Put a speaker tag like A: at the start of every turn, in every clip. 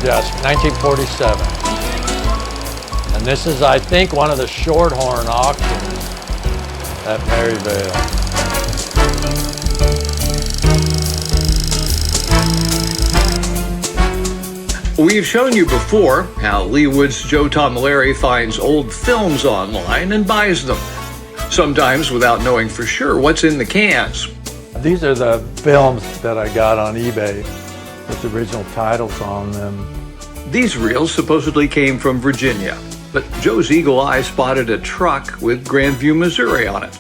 A: Yes, 1947. And this is, I think, one of the shorthorn auctions at Merryvale.
B: We've shown you before how Leewood's Joe Tomelleri finds old films online and buys them, sometimes without knowing for sure what's in the cans.
A: These are the films that I got on eBay with the original titles on them.
B: These reels supposedly came from Virginia, but Joe's eagle eye spotted a truck with Grandview, Missouri on it.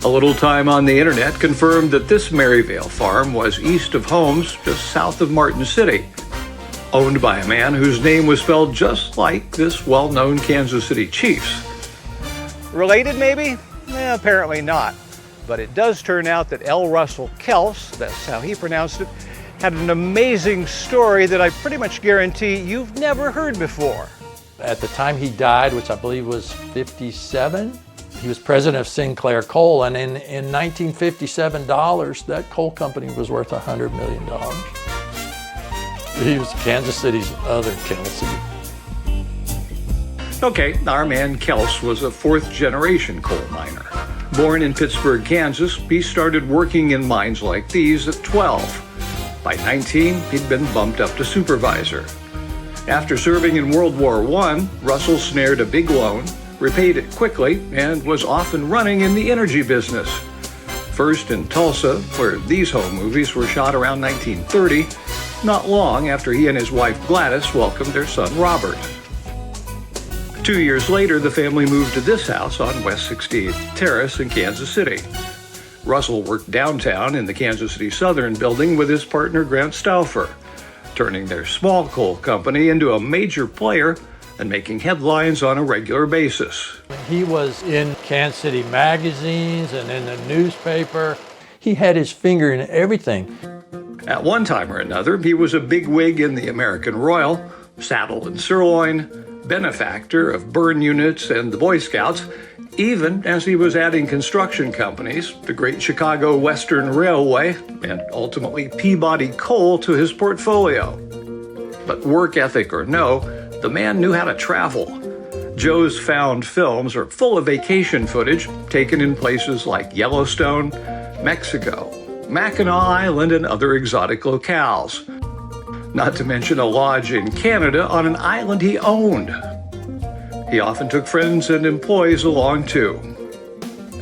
B: A little time on the internet confirmed that this Merryvale Farm was east of Holmes, just south of Martin City, owned by a man whose name was spelled just like this well-known Kansas City Chiefs.
C: Related, maybe? Apparently not. But it does turn out that L. Russell Kelce, that's how he pronounced it, had an amazing story that I pretty much guarantee you've never heard before.
A: At the time he died, which I believe was 57, he was president of Sinclair Coal, and in 1957 dollars, that coal company was worth $100 million. He was Kansas City's Other Kelce.
B: Okay, our man Kelce was a fourth-generation coal miner. Born in Pittsburgh, Kansas, he started working in mines like these at 12. By 19, he'd been bumped up to supervisor. After serving in World War I, Russell snared a big loan, repaid it quickly, and was off and running in the energy business. First in Tulsa, where these home movies were shot around 1930, not long after he and his wife Gladys welcomed their son Robert. 2 years later, the family moved to this house on West 68th Terrace in Kansas City. Russell worked downtown in the Kansas City Southern building with his partner Grant Stauffer, turning their small coal company into a major player and making headlines on a regular basis.
A: He was in Kansas City magazines and in the newspaper. He had his finger in everything.
B: At one time or another, he was a bigwig in the American Royal, Saddle and Sirloin, benefactor of burn units and the Boy Scouts, even as he was adding construction companies, the Great Chicago Western Railway, and ultimately Peabody Coal to his portfolio. But work ethic or no, the man knew how to travel. Joe's found films are full of vacation footage taken in places like Yellowstone, Mexico, Mackinac Island, and other exotic locales. Not to mention a lodge in Canada on an island he owned. He often took friends and employees along too.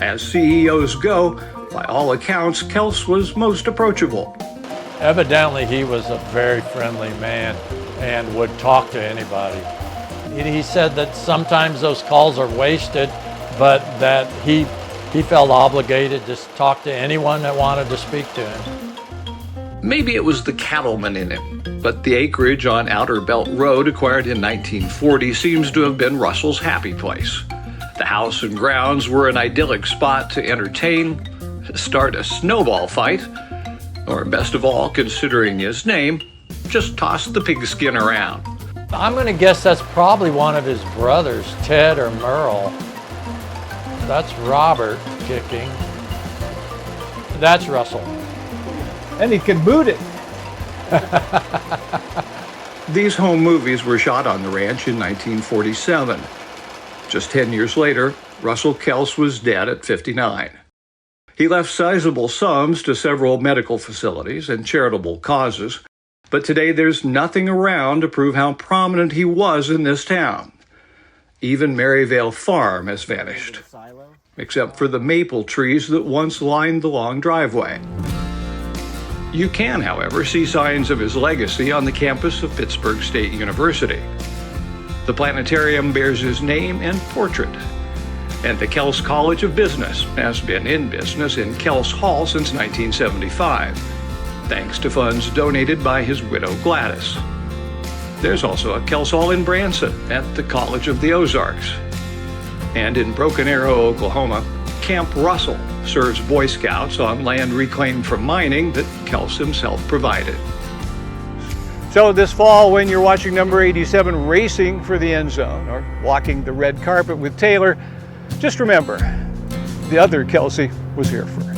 B: As CEOs go, by all accounts, Kelce was most approachable.
A: Evidently, he was a very friendly man and would talk to anybody. He said that sometimes those calls are wasted, but that he felt obligated to talk to anyone that wanted to speak to him.
B: Maybe it was the cattleman in him, but the acreage on Outer Belt Road acquired in 1940 seems to have been Russell's happy place. The house and grounds were an idyllic spot to entertain, start a snowball fight, or best of all, considering his name, just toss the pigskin around.
A: I'm going to guess that's probably one of his brothers, Ted or Merle. That's Robert kicking. That's Russell.
C: And he can boot it.
B: These home movies were shot on the ranch in 1947. Just 10 years later, Russell Kelce was dead at 59. He left sizable sums to several medical facilities and charitable causes, but today there's nothing around to prove how prominent he was in this town. Even Merryvale Farm has vanished, except for the maple trees that once lined the long driveway. You can, however, see signs of his legacy on the campus of Pittsburgh State University. The planetarium bears his name and portrait, and the Kelce College of Business has been in business in Kelce Hall since 1975, thanks to funds donated by his widow Gladys. There's also a Kelce Hall in Branson at the College of the Ozarks. And in Broken Arrow, Oklahoma, Camp Russell serves Boy Scouts on land reclaimed from mining that Kelce himself provided.
C: So this fall, when you're watching number 87 racing for the end zone or walking the red carpet with Taylor, just remember, the other Kelce was here first.